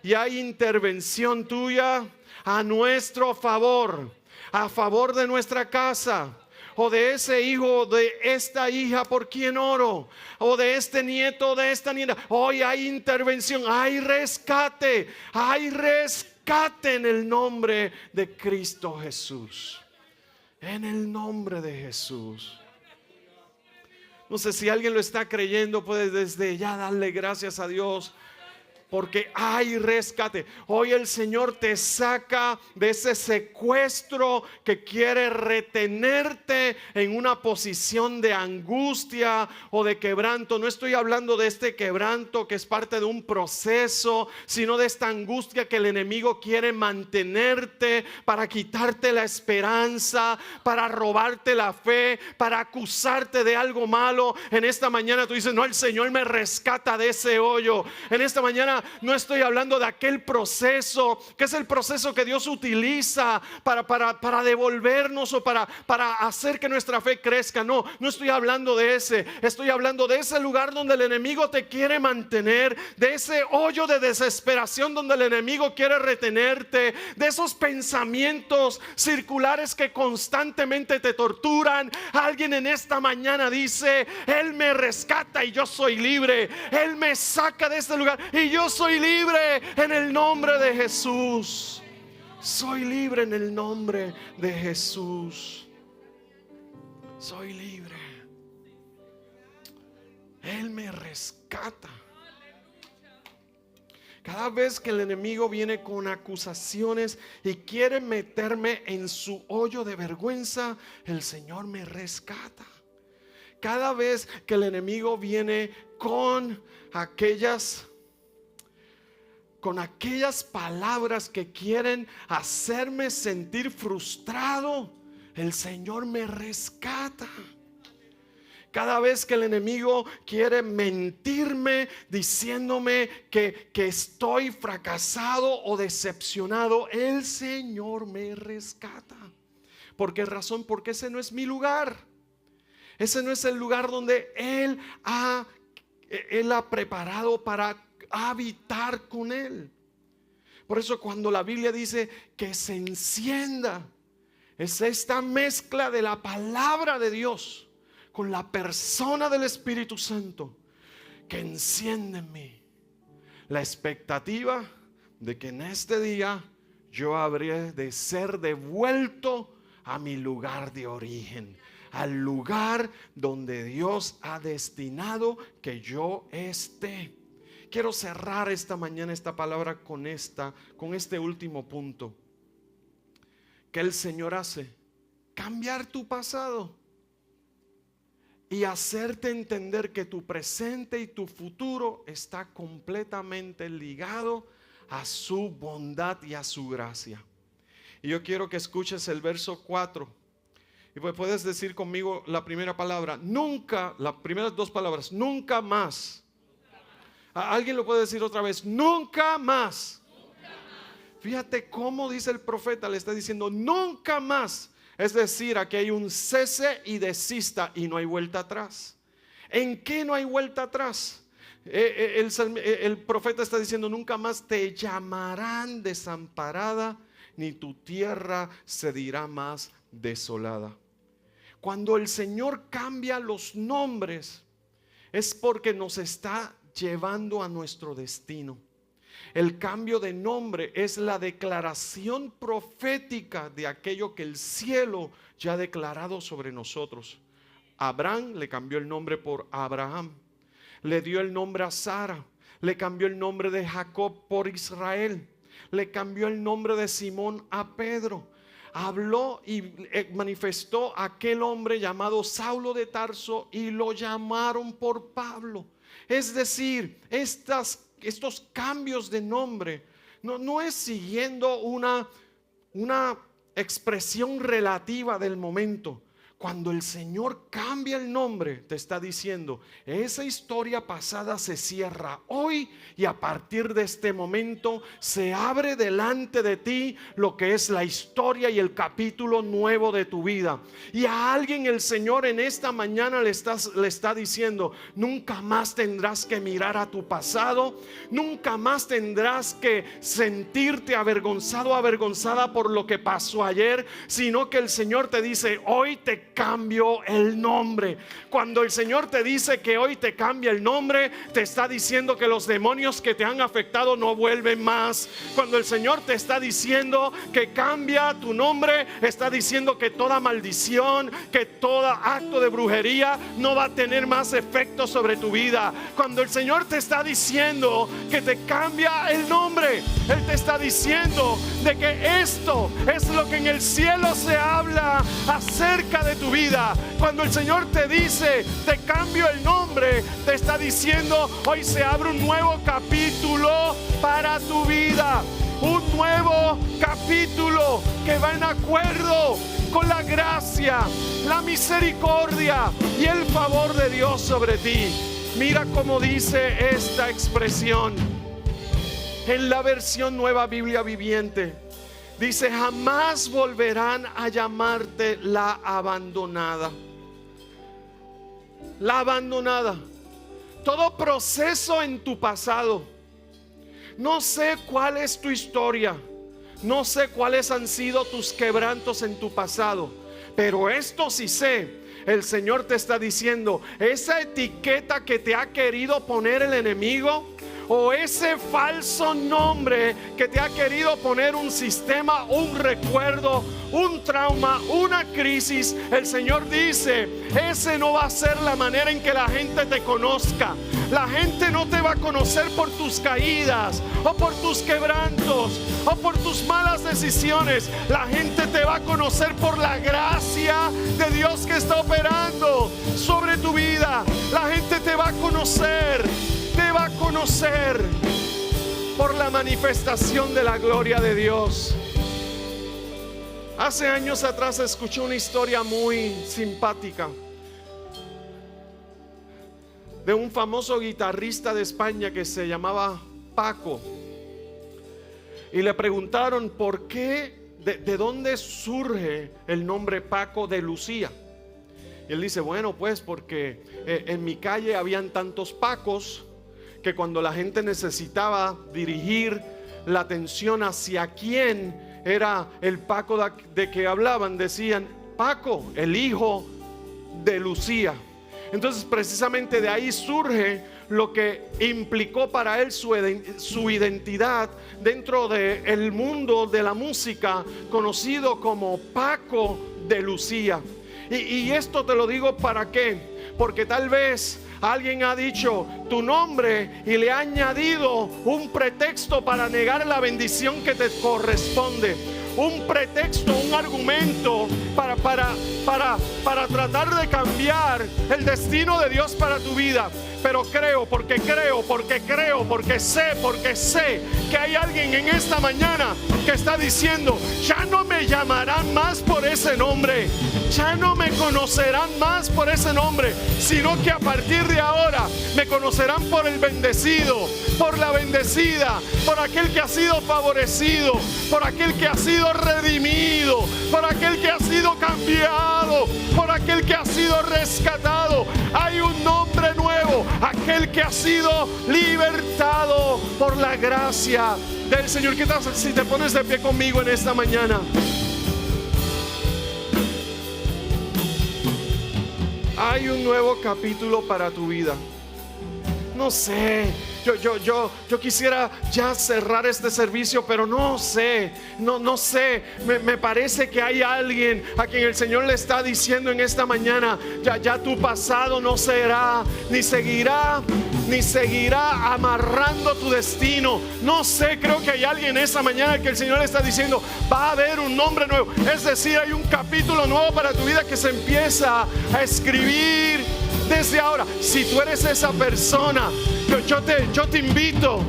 y hay intervención tuya a nuestro favor, a favor de nuestra casa, o de ese hijo, de esta hija por quien oro, o de este nieto, de esta nieta. Hoy hay intervención, hay rescate en el nombre de Cristo Jesús. En el nombre de Jesús. No sé si alguien lo está creyendo, puede desde ya darle gracias a Dios, porque hay rescate. Hoy el Señor te saca de ese secuestro que quiere retenerte en una posición de angustia o de quebranto. No estoy hablando de este quebranto que es parte de un proceso, sino de esta angustia que el enemigo quiere mantenerte para quitarte la esperanza, para robarte la fe, para acusarte de algo malo. En esta mañana tú dices: no, el Señor me rescata de ese hoyo. En esta mañana no estoy hablando de aquel proceso que es el proceso que Dios utiliza para devolvernos o para hacer que nuestra fe crezca. No estoy hablando de ese. Estoy hablando de ese lugar donde el enemigo te quiere mantener, de ese hoyo de desesperación donde el enemigo quiere retenerte, de esos pensamientos circulares que constantemente te torturan. Alguien en esta mañana dice: Él me rescata y yo soy libre. Él me saca de este lugar y yo soy libre en el nombre de Jesús. Soy libre en el nombre de Jesús. Soy libre. Él me rescata. Cada vez que el enemigo viene con acusaciones y quiere meterme en su hoyo de vergüenza, el Señor me rescata. Cada vez que el enemigo viene con aquellas palabras que quieren hacerme sentir frustrado, el Señor me rescata. Cada vez que el enemigo quiere mentirme diciéndome que estoy fracasado o decepcionado, el Señor me rescata. ¿Por qué razón? Porque ese no es mi lugar. Ese no es el lugar donde Él ha preparado para habitar con Él. Por eso cuando la Biblia dice que se encienda, es esta mezcla de la palabra de Dios con la persona del Espíritu Santo que enciende en mí la expectativa de que en este día yo habré de ser devuelto a mi lugar de origen, al lugar donde Dios ha destinado que yo esté. Quiero cerrar esta mañana esta palabra con este último punto. Que el Señor hace cambiar tu pasado y hacerte entender que tu presente y tu futuro está completamente ligado a su bondad y a su gracia. Y yo quiero que escuches el verso 4. Y pues puedes decir conmigo la primera palabra, nunca, las primeras dos palabras, nunca más. ¿Alguien lo puede decir otra vez? Nunca más. Fíjate cómo dice el profeta, le está diciendo nunca más. Es decir, aquí hay un cese y desista y no hay vuelta atrás. ¿En qué no hay vuelta atrás? El profeta está diciendo nunca más te llamarán desamparada, ni tu tierra se dirá más desolada. Cuando el Señor cambia los nombres es porque nos está llevando a nuestro destino. El cambio de nombre es la declaración profética de aquello que el cielo ya ha declarado sobre nosotros. Abraham le cambió el nombre por Abraham, le dio el nombre a Sara, le cambió el nombre de Jacob por Israel, le cambió el nombre de Simón a Pedro. Habló y manifestó a aquel hombre llamado Saulo de Tarso y lo llamaron por Pablo. Es decir, estos cambios de nombre no es siguiendo una expresión relativa del momento. Cuando el Señor cambia el nombre, te está diciendo, esa historia pasada se cierra hoy y a partir de este momento se abre delante de ti lo que es la historia y el capítulo nuevo de tu vida. Y a alguien el Señor en esta mañana le está diciendo, nunca más tendrás que mirar a tu pasado, nunca más tendrás que sentirte avergonzado o avergonzada por lo que pasó ayer, sino que el Señor te dice, hoy te cambio el nombre. Cuando el Señor te dice que hoy te cambia el nombre, te está diciendo que los demonios que te han afectado no vuelven más. Cuando el Señor te está diciendo que cambia tu nombre, está diciendo que toda maldición, que todo acto de brujería no va a tener más efecto sobre tu vida. Cuando el Señor te está diciendo que te cambia el nombre, Él te está diciendo de que esto es lo que en el cielo se habla acerca de tu vida. Cuando el Señor te dice te cambio el nombre, te está diciendo hoy se abre un nuevo capítulo para tu vida, un nuevo capítulo que va en acuerdo con la gracia, la misericordia y el favor de Dios sobre ti. Mira cómo dice esta expresión en la versión Nueva Biblia Viviente. Dice, jamás volverán a llamarte la abandonada. La abandonada. Todo proceso en tu pasado. No sé cuál es tu historia. No sé cuáles han sido tus quebrantos en tu pasado. Pero esto sí sé. El Señor te está diciendo, esa etiqueta que te ha querido poner el enemigo, o ese falso nombre que te ha querido poner un sistema, un recuerdo, un trauma, una crisis, el Señor dice, ese no va a ser la manera en que la gente te conozca. La gente no te va a conocer por tus caídas o por tus quebrantos o por tus malas decisiones. La gente te va a conocer por la gracia de Dios que está operando sobre tu vida. La gente te va a conocer por la manifestación de la gloria de Dios. Hace años atrás escuché una historia muy simpática de un famoso guitarrista de España que se llamaba Paco. Y le preguntaron por qué, de dónde surge el nombre Paco de Lucía. Y él dice, bueno, pues porque en mi calle habían tantos Pacos que cuando la gente necesitaba dirigir la atención hacia quién era el Paco de que hablaban, decían Paco, el hijo de Lucía. Entonces precisamente de ahí surge lo que implicó para él su identidad dentro del mundo de la música, conocido como Paco de Lucía. Y esto te lo digo ¿para qué? Porque tal vez alguien ha dicho tu nombre y le ha añadido un pretexto para negar la bendición que te corresponde. Un pretexto, un argumento para tratar de cambiar el destino de Dios para tu vida. Pero porque sé que hay alguien en esta mañana que está diciendo, ya no me llamarán más por ese nombre, ya no me conocerán más por ese nombre, sino que a partir de ahora me conocerán por el bendecido, por la bendecida, por aquel que ha sido favorecido, por aquel que ha sido redimido, por aquel que ha sido cambiado, por aquel que ha sido rescatado. Hay un nombre nuevo, aquel que ha sido libertado por la gracia del Señor. ¿Qué tal si te pones de pie conmigo en esta mañana? Hay un nuevo capítulo para tu vida. No sé, yo quisiera ya cerrar este servicio, pero no sé. Me parece que hay alguien a quien el Señor le está diciendo en esta mañana, ya tu pasado no será, ni seguirá amarrando tu destino. No sé, creo que hay alguien en esta mañana que el Señor le está diciendo, va a haber un nombre nuevo. Es decir, hay un capítulo nuevo para tu vida que se empieza a escribir desde ahora. Si tú eres esa persona, yo te invito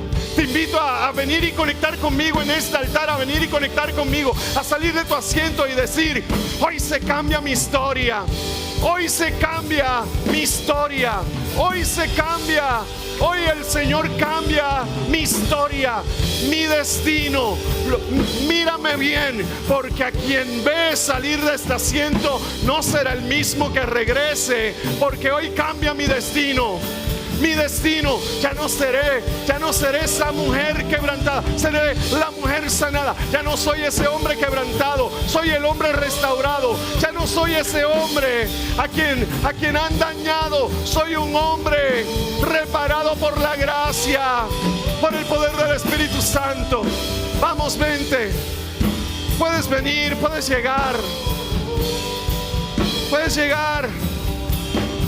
a venir y conectar conmigo en este altar, a venir y conectar conmigo, a salir de tu asiento y decir, hoy se cambia mi historia, hoy se cambia mi historia, hoy se cambia, hoy el Señor cambia mi historia, mi destino. Mírame bien, porque a quien ve salir de este asiento no será el mismo que regrese, porque hoy cambia mi destino. Mi destino, ya no seré esa mujer quebrantada, seré la mujer sanada. Ya no soy ese hombre quebrantado, soy el hombre restaurado. Ya no soy ese hombre a quien han dañado, soy un hombre reparado por la gracia, por el poder del Espíritu Santo. Vamos, vente, puedes venir, puedes llegar.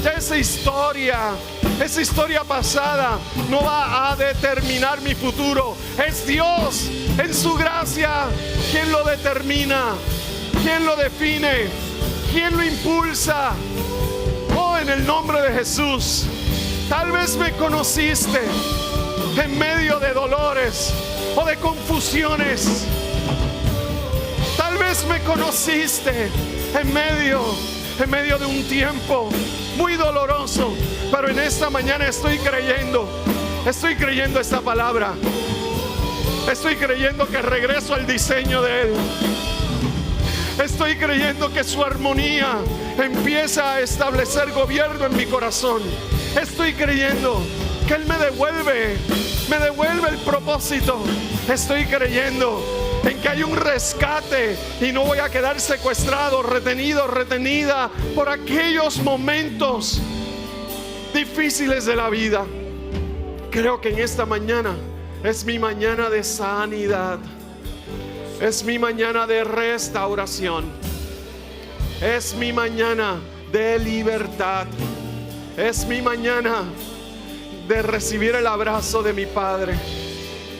Ya esa historia pasada no va a determinar mi futuro. Es Dios en su gracia quien lo determina, quien lo define, quien lo impulsa. Oh, en el nombre de Jesús. Tal vez me conociste en medio de dolores o de confusiones. Tal vez me conociste en medio de un tiempo muy doloroso, pero en esta mañana estoy creyendo esta palabra. Estoy creyendo que regreso al diseño de Él. Estoy creyendo que su armonía empieza a establecer gobierno en mi corazón. Estoy creyendo que Él me devuelve el propósito. Estoy creyendo en que hay un rescate y no voy a quedar secuestrado, retenido, retenida por aquellos momentos difíciles de la vida. Creo que en esta mañana es mi mañana de sanidad, es mi mañana de restauración, es mi mañana de libertad, es mi mañana de recibir el abrazo de mi Padre.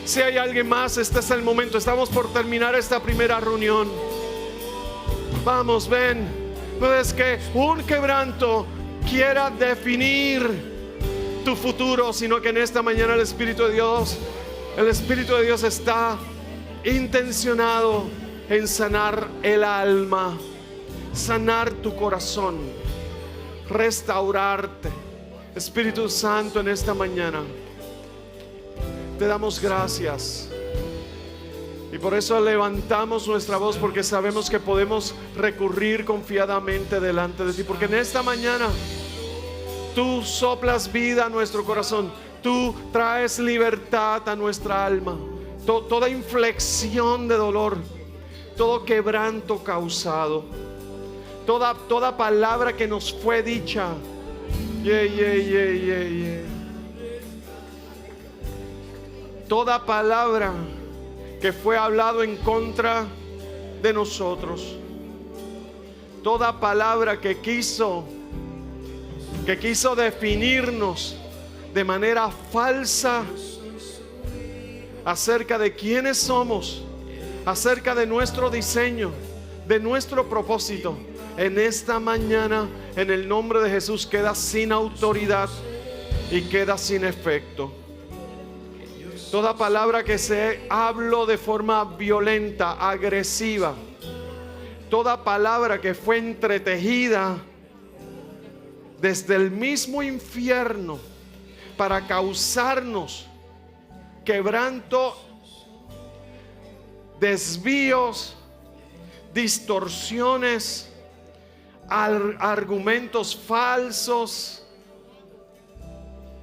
Si hay alguien más, este es el momento. Estamos por terminar esta primera reunión. Vamos, ven. No es que un quebranto quiera definir tu futuro, sino que en esta mañana el Espíritu de Dios está intencionado en sanar el alma, sanar tu corazón, restaurarte. Espíritu Santo, en esta mañana te damos gracias. Y por eso levantamos nuestra voz, porque sabemos que podemos recurrir confiadamente delante de ti. Porque en esta mañana tú soplas vida a nuestro corazón. Tú traes libertad a nuestra alma. Toda inflexión de dolor, todo quebranto causado, toda palabra que nos fue dicha, toda palabra que fue hablado en contra de nosotros, toda palabra que quiso definirnos de manera falsa acerca de quiénes somos, acerca de nuestro diseño, de nuestro propósito, en esta mañana, en el nombre de Jesús, queda sin autoridad y queda sin efecto. Toda palabra que se habló de forma violenta, agresiva, toda palabra que fue entretejida desde el mismo infierno para causarnos quebranto, desvíos, distorsiones, argumentos falsos,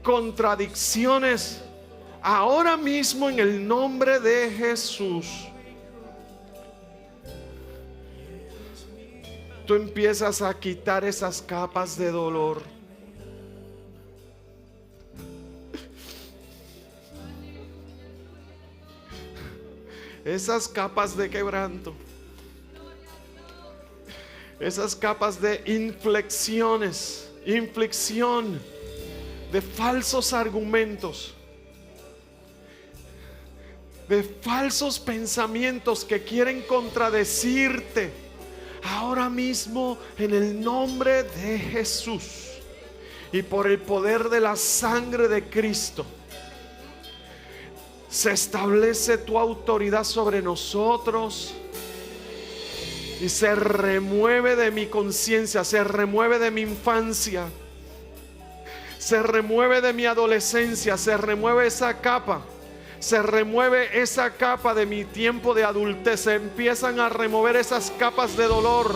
contradicciones, ahora mismo en el nombre de Jesús, tú empiezas a quitar esas capas de dolor. Esas capas de quebranto, esas capas de inflexión de falsos argumentos, de falsos pensamientos que quieren contradecirte. Ahora mismo, en el nombre de Jesús y por el poder de la sangre de Cristo, se establece tu autoridad sobre nosotros y se remueve de mi conciencia, se remueve de mi infancia, se remueve de mi adolescencia, se remueve esa capa, se remueve esa capa de mi tiempo de adultez. Se empiezan a remover esas capas de dolor,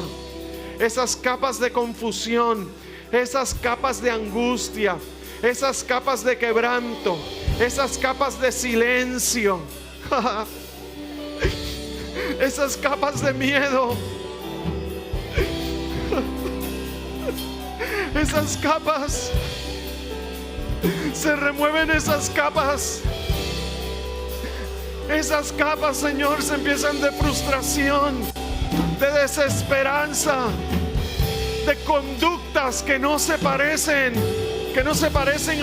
esas capas de confusión, esas capas de angustia, esas capas de quebranto, esas capas de silencio, esas capas de miedo, esas capas, se remueven esas capas. Esas capas, Señor, se empiezan de frustración, de desesperanza, de conductas que no se parecen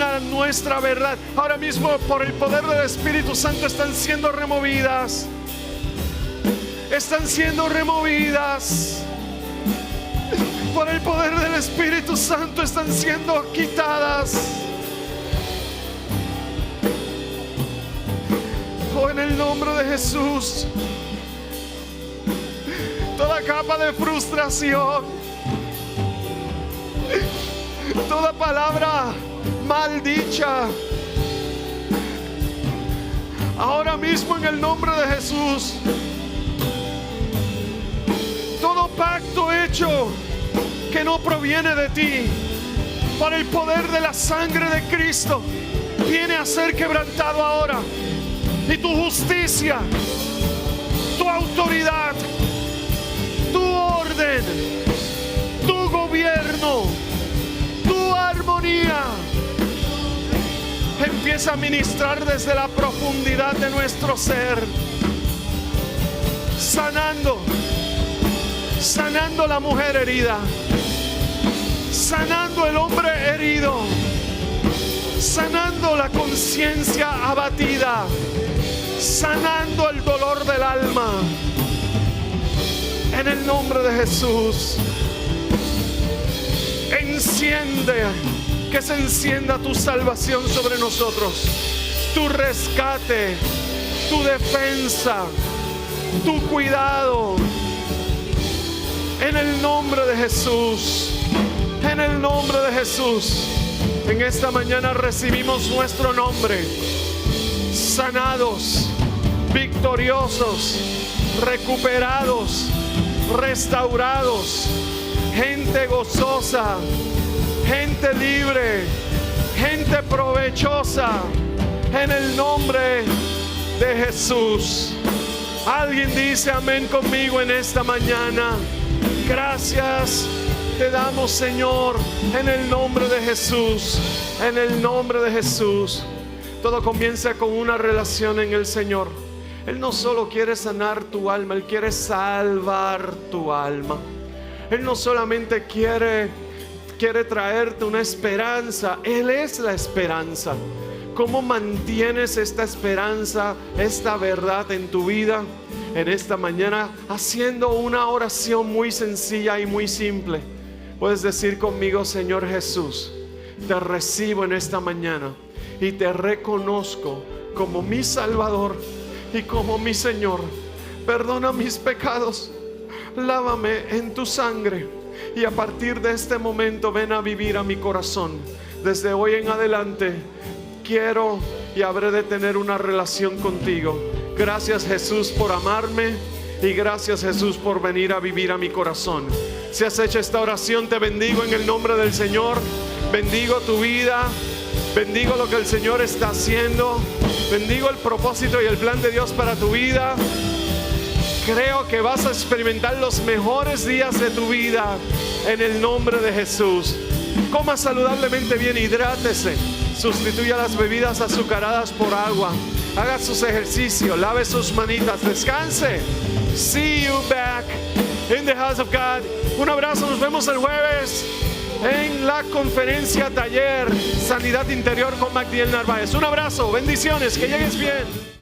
a nuestra verdad. Ahora mismo, por el poder del Espíritu Santo, están siendo removidas. Están siendo removidas. Por el poder del Espíritu Santo están siendo quitadas. Oh, en el nombre de Jesús, toda capa de frustración, toda palabra maldicha, ahora mismo en el nombre de Jesús, todo pacto hecho que no proviene de ti, por el poder de la sangre de Cristo, viene a ser quebrantado ahora. Y tu justicia, tu autoridad, tu orden, tu gobierno, tu armonía empieza a ministrar desde la profundidad de nuestro ser, sanando la mujer herida, sanando el hombre herido, sanando la conciencia abatida, sanando el dolor del alma. En el nombre de Jesús, enciende, que se encienda tu salvación sobre nosotros, tu rescate, tu defensa, tu cuidado. En el nombre de Jesús, en el nombre de Jesús, en esta mañana recibimos nuestro nombre, sanados, victoriosos, recuperados, restaurados, gente gozosa, gente libre, gente provechosa, en el nombre de Jesús. Alguien dice amén conmigo en esta mañana. Gracias te damos, Señor, en el nombre de Jesús, en el nombre de Jesús. Todo comienza con una relación en el Señor. Él no solo quiere sanar tu alma, Él quiere salvar tu alma. Él no solamente quiere traerte una esperanza, Él es la esperanza. ¿Cómo mantienes esta esperanza, esta verdad en tu vida? En esta mañana, haciendo una oración muy sencilla y muy simple. Puedes decir conmigo: Señor Jesús, te recibo en esta mañana y te reconozco como mi Salvador y como mi Señor. Perdona mis pecados, lávame en tu sangre y a partir de este momento ven a vivir a mi corazón. Desde hoy en adelante quiero y habré de tener una relación contigo. Gracias, Jesús, por amarme, y gracias, Jesús, por venir a vivir a mi corazón. Si has hecho esta oración, te bendigo en el nombre del Señor. Bendigo tu vida, bendigo lo que el Señor está haciendo, bendigo el propósito y el plan de Dios para tu vida. Creo que vas a experimentar los mejores días de tu vida en el nombre de Jesús. Coma saludablemente bien, hidrátese, sustituya las bebidas azucaradas por agua, haga sus ejercicios, lave sus manitas, descanse. See you back in the house of God. Un abrazo, nos vemos el jueves en la conferencia taller Sanidad Interior con Magdiel Narváez. Un abrazo, bendiciones, que llegues bien.